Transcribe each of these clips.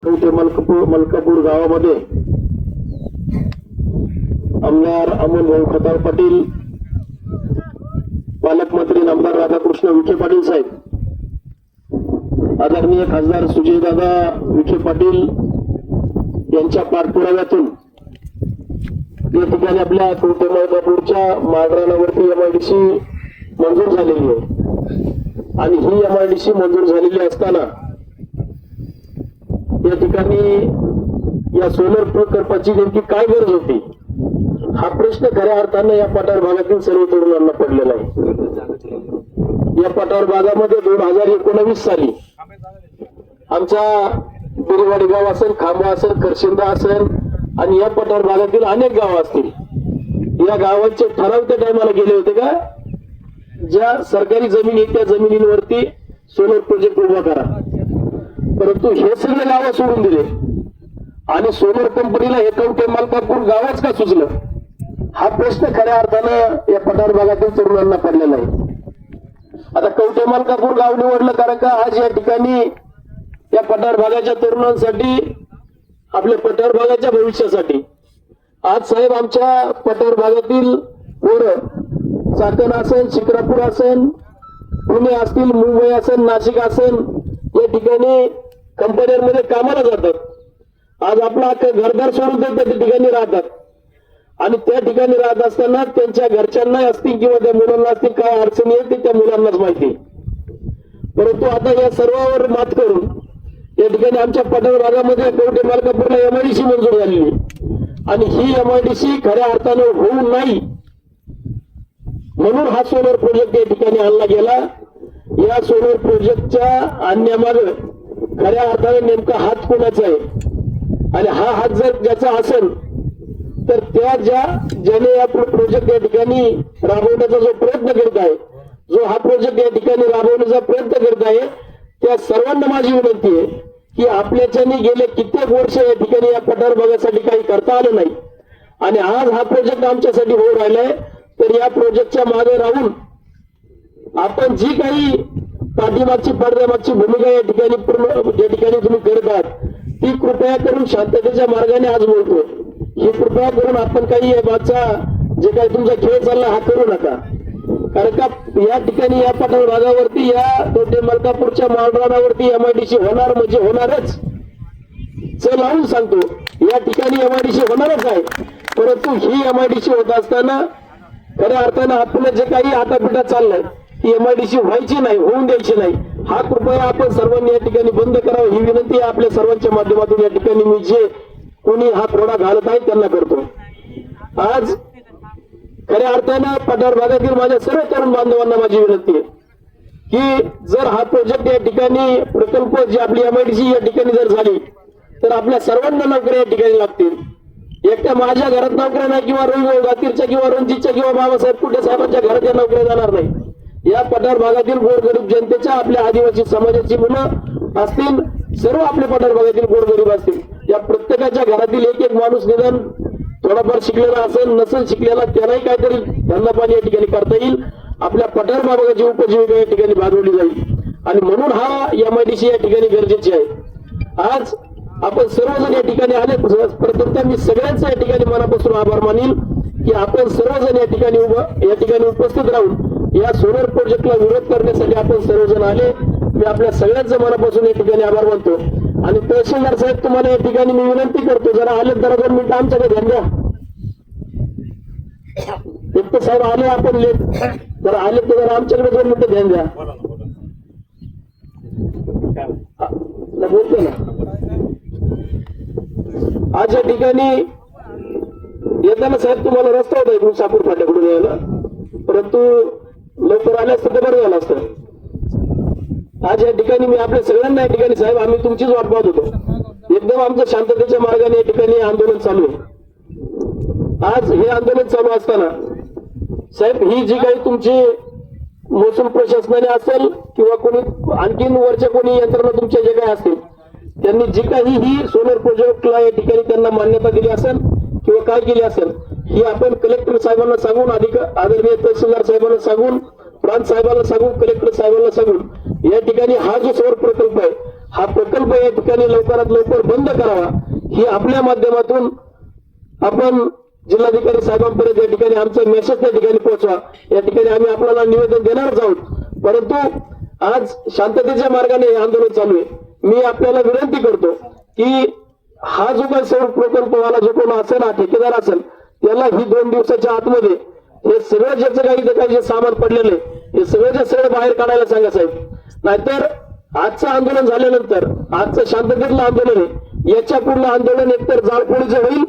मलकापूर गावामध्ये आमदार अमोल भाऊ खताळ पाटील, पालकमंत्री नामदार राधाकृष्ण विखे पाटील साहेब, आदरणीय खासदार सुजयदादा विखे पाटील यांच्या पाठपुराव्यातून या ठिकाणी आपल्या मलकापूरच्या माळरानावरती एमआयडीसी मंजूर झालेली आहे आणि ही एमआयडीसी मंजूर झालेली असताना या ठिकाणी या सोलर प्रकल्पाची नेमकी काय गरज होती हा प्रश्न खऱ्या अर्थानं या पठार भागातील सर्व तरुणांना पडलेला आहे। या पठार भागामध्ये 2019 साली आमचा बिरवाडी गाव असेल, खांबा असेल, करशिंदा असेल आणि या पठार भागातील अनेक गाव असतील, या गावांचे ठराव त्या टायमाला गेले होते का ज्या सरकारी जमीन आहे त्या जमिनींवरती सोलर प्रोजेक्ट उभा करा, परंतु हे सगळे गाव सोडून दिले आणि सोलर कंपनीला हे कवठे मलकापूर गावच का सुचलं हा प्रश्न खऱ्या अर्थानं या पठार भागातील तरुणांना पडलेला आहे। आता कवठे मलकापूर गाव निवडलं कारण का आज या ठिकाणी या पठार भागाच्या तरुणांसाठी, आपल्या पठार भागाच्या भविष्यासाठी आज साहेब आमच्या पठार भागातील पोरं चाकण असेल, शिक्रापूर असेल, पुणे असतील, मुंबई असेल, नाशिक असेल या ठिकाणी कंपन्यांमध्ये कामाला जातात। आज आपला घरदार सोडून त्या ठिकाणी राहतात आणि त्या ठिकाणी राहत असताना त्यांच्या घरच्यांना असतील किंवा त्या मुलांना असतील काय अडचणी आहेत ते त्या मुलांनाच माहिती, परंतु आता या सर्वांवर मात करून या ठिकाणी आमच्या पठार भागामध्ये कवठे मलकापूरला एमआयडीसी मंजूर झालेली आणि ही एमआयडीसी खऱ्या अर्थानं होऊ नाही म्हणून हा सोलर प्रोजेक्ट या ठिकाणी आणला गेला। या सोलर प्रोजेक्टच्या आणण्यामागे खऱ्या अर्थाने नेमका हात कोणाचा आहे आणि हा हात जर ज्याचा असेल तर त्या ज्याने या प्रोजेक्ट या ठिकाणी राबवण्याचा जो प्रयत्न करत आहे, जो हा प्रोजेक्ट या ठिकाणी राबवण्याचा प्रयत्न करत आहे त्या सर्वांना माझी विनंती आहे की आपल्याच्यानी गेले कित्येक वर्ष या ठिकाणी या पठार भागासाठी काही करता आलं नाही आणि आज हा प्रोजेक्ट आमच्यासाठी होऊ राहिलाय, तर या प्रोजेक्टच्या मागे राहून आपण जी काही पाठीमागची पडद्यामागची भूमिका या ठिकाणी तुम्ही करत आहात ती कृपया करून शांततेच्या मार्गाने आज बोलतो, ही कृपया करून आपण काही या बाबतचा जे काही तुमचा खेळ चालला हा करू नका, कारण का या ठिकाणी या पठार भागावरती या कवठे मलकापूरच्या माळरानावरती एमआयडीसी होणार म्हणजे होणारच, चल लावून सांगतो या ठिकाणी एमआयडीसी होणारच आहे, परंतु ही एमआयडीसी होत असताना खऱ्या अर्थानं आपलं जे काही आटापिटा चाललंय ती एमआयडीसी व्हायची नाही, होऊन द्यायची नाही, हा कृपया आपण सर्वांनी या ठिकाणी बंद करावं ही विनंती आपल्या सर्वांच्या माध्यमातून या ठिकाणी मी जे कोणी हा थोडा घालत आहे त्यांना करतो। आज खऱ्या अर्थानं पठार भागातील माझ्या सर्व तरुण बांधवांना माझी विनंती आहे की जर हा प्रोजेक्ट या ठिकाणी प्रकल्प जी आपली एमआयडीसी या ठिकाणी जर झाली तर आपल्या सर्वांना नोकऱ्या या ठिकाणी लागतील, एकट्या माझ्या घरात नोकऱ्या नाही किंवा गातीरच्या किंवा रणजितच्या किंवा बाबासाहेब कुठे साहेबांच्या घरात या नोकऱ्या जाणार नाही, या पठार भागातील गोरगरीब जनतेच्या आपल्या आदिवासी समाजाची मुलं असतील, सर्व आपल्या पठार भागातील गोरगरीब असतील, या प्रत्येकाच्या घरातील एक एक माणूस निदान थोडाफार शिकलेला असेल, नसेल शिकलेला त्यालाही काहीतरी धंदा पाणी या ठिकाणी करता येईल, आपल्या पठार भागाची उपजीविका या ठिकाणी भागवली जाईल आणि म्हणून हा एमआयडीसी या ठिकाणी गरजेची आहे। आज आपण सर्वजण या ठिकाणी आले, प्रथमतः मी सगळ्यांचा या ठिकाणी मनापासून आभार मानेल की आपण सर्वजण या ठिकाणी उपस्थित राहून या सोलर प्रोजेक्टला विरोध करण्यासाठी आपण सर्वजण आले, मी आपल्या सगळ्यांचं मनापासून या ठिकाणी आभार मानतो आणि तहसीलदार साहेब तुम्हाला या ठिकाणी मी विनंती करतो जरा आले जरा 2 मिनिटं आमच्याकडे ध्यान द्या, एक तर साहेब आले आपण लेट जरा आले तर जरा आमच्याकडे 2 मिनिटं ध्यान द्या, बोलतो ना आज या ठिकाणी येताना साहेब तुम्हाला रस्ता होता इकडून सापूर फाट्याकडून यायला, परंतु लवकर आले असतं तर बरं झालं असतं। आज या ठिकाणी मी आपल्या सगळ्यांना या ठिकाणी साहेब आम्ही तुमचीच वाट पाहत होतो, एकदम आमचं शांततेच्या मार्गाने या ठिकाणी आंदोलन चालू आहे। आज हे आंदोलन चालू असताना साहेब ही जी काही तुमची महसूल प्रशासनाने असेल किंवा कोणी आणखीन वरच्या कोणी यंत्रणा तुमच्या जे काही असतील त्यांनी जी काही ही सोलर प्रोजेक्टला या ठिकाणी त्यांना मान्यता दिली असेल किंवा काय केली असेल ही आपण कलेक्टर साहेबांना सांगून आदरणीय तहसीलदार साहेबांना सांगून प्रांत साहेबांना सांगून कलेक्टर साहेबांना सांगून या ठिकाणी हा जो सौर प्रकल्प आहे हा प्रकल्प या ठिकाणी लवकरात लवकर बंद करावा ही आपल्या माध्यमातून आपण जिल्हाधिकारी साहेबांपर्यंत या ठिकाणी आमचा मेसेज त्या ठिकाणी पोहोचवा. या ठिकाणी आम्ही आपल्याला निवेदन देणारच आहोत, परंतु आज शांततेच्या मार्गाने हे आंदोलन चालू आहे. मी आपल्याला विनंती करतो की हा जो काही सौर प्रकल्पवाला जो कोण असेल, हा ठेकेदार असेल, त्याला ही 2 दिवसाच्या आतमध्ये हे सगळं ज्याचं काही जे सामान पडलेलं आहे हे सगळं बाहेर काढायला सांगा साहेब. नाहीतर आजचं आंदोलन झाल्यानंतर आजचं शांततेतलं आंदोलन आहे, याच्या पुढलं आंदोलन एकतर जाळपोळीचं होईल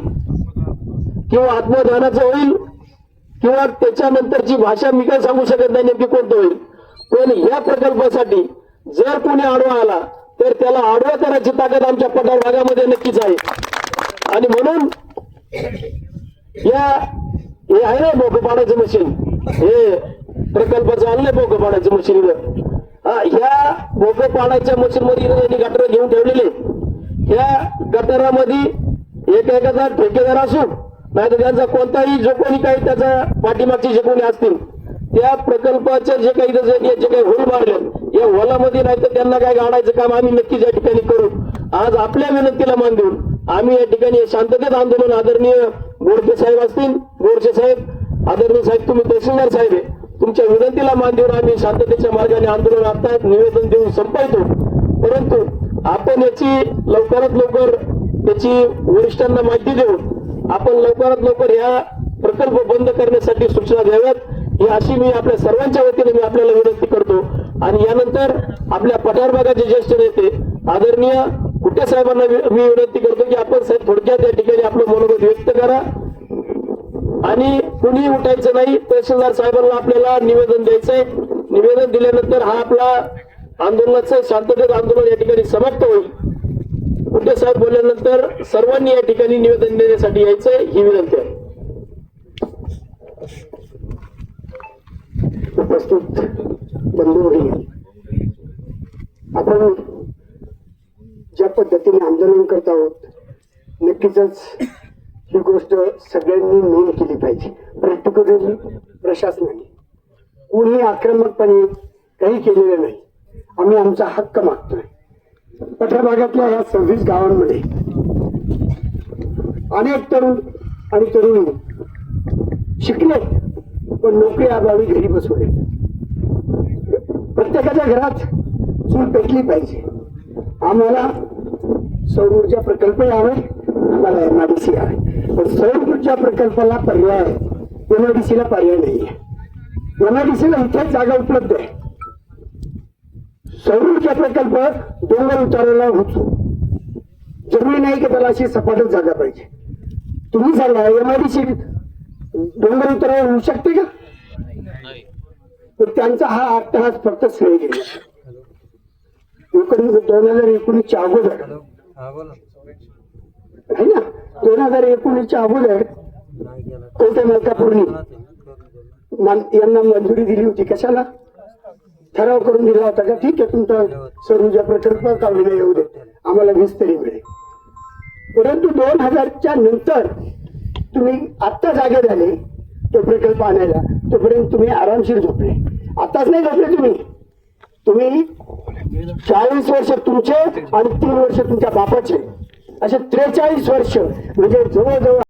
किंवा आत्मध्यानाचं होईल किंवा त्याच्यानंतरची भाषा मी काय सांगू शकत नाही नेमकी कोणतं होईल. पण या प्रकल्पासाठी जर कोणी आडवा आला तर त्याला आडवा करायची ताकद आमच्या पठार भागामध्ये नक्कीच आहे. आणि म्हणून हे आहे ना बोकं पाडायचं मशीन, हे प्रकल्पाचं आणलंय बोकं पाडायचं मशीन. ह्या बोकं पाडायच्या मशीन मध्ये त्यांनी गटर घेऊन ठेवलेले. ह्या गटारामध्ये एखादा ठेकेदार असो नाही तर त्यांचा कोणताही जो कोणी काही त्याचा पाठीमागचे जे कोणी असतील त्या प्रकल्पाचे जे काही होल मारले या होलामध्ये नाही तर त्यांना काय गाडायचं काम आम्ही नक्कीच या ठिकाणी करू. आज आपल्या विनंतीला मान देऊन आम्ही या ठिकाणी शांततेत आंदोलन आदरणीय गोडके साहेब असतील, गोडसे साहेब, आदरणीय साहेब तुम्ही तहसीलदार साहेब आहे, तुमच्या विनंतीला मान देऊन आम्ही शांततेच्या मार्गाने आंदोलन आता निवेदन देऊन संपवतो. परंतु आपण याची लवकरात लवकर त्याची वरिष्ठांना माहिती देऊन आपण लवकरात लवकर या प्रकल्प बंद करण्यासाठी सूचना द्याव्यात ही अशी मी आपल्या सर्वांच्या वतीने मी आपल्याला विनंती करतो. आणि यानंतर आपल्या पठार भागाचे ज्येष्ठ नेते आदरणीय कुटे साहेबांना मी विनंती करतो की आपण साहेब थोडक्यात या ठिकाणी आपलं मनोगत व्यक्त करा आणि कुणी उठायचं नाही. तहसीलदार साहेबांना आपल्याला निवेदन द्यायचंय. निवेदन दिल्यानंतर हा आपला आंदोलनाचं शांततेत आंदोलन या ठिकाणी समाप्त होईल. कुटे साहेब बोलल्यानंतर सर्वांनी या ठिकाणी निवेदन देण्यासाठी यायचंय ही विनंती आहे. उपस्थित बंधू, आपण ज्या पद्धतीने आंदोलन करत आहोत नक्कीच ही गोष्ट सगळ्यांनी नोंद केली पाहिजे. पर्टिक्युलरली प्रशासनाने कोणी आक्रमकपणे काही केलेलं नाही. आम्ही आमचा हक्क मागतोय. पठार भागातल्या या 26 गावांमध्ये अनेक तरुण आणि तरुणी शिकले पण नोकरी अभावी घरी बसवले. प्रत्येकाच्या घरात चूल पेटली पाहिजे. आम्हाला सौर ऊर्जा प्रकल्प यावे, आम्हाला एमआयडीसी यावे, पण सौर ऊर्जा प्रकल्पाला पर्याय एमआयडीसीला पर्याय नाहीये. एमआयडीसीला इथेच जागा उपलब्ध आहे. सौर ऊर्जा प्रकल्प डोंगर उतारायला होतो, जरुरी नाही की त्याला अशी सपाटच जागा पाहिजे. तुम्ही सांगा एमआयडीसी डोंगर उतरायला होऊ शकते का? तर त्यांचा हा अट्टहास फक्त श्रेय गेला. 2019च्या अगोदर आहे ना, 2019च्या अगोदर कोणत्या मलकापूरनी यांना मंजुरी दिली होती. कशाला? ठराव करून दिला होता का ठीक आहे तुमचा सौर ऊर्जा प्रकल्प काढून येऊ दे, आम्हाला 20 तरी मिळेल. परंतु 2000च्या नंतर तुम्ही आत्ता जागे झाले तो प्रकल्प आणायला, तोपर्यंत तुम्ही आरामशीर झोपले. आताच नाही झोपले तुम्ही 40 वर्ष तुमचे आणि 3 वर्ष तुमच्या बापाचे, असे 43 वर्ष म्हणजे जवळजवळ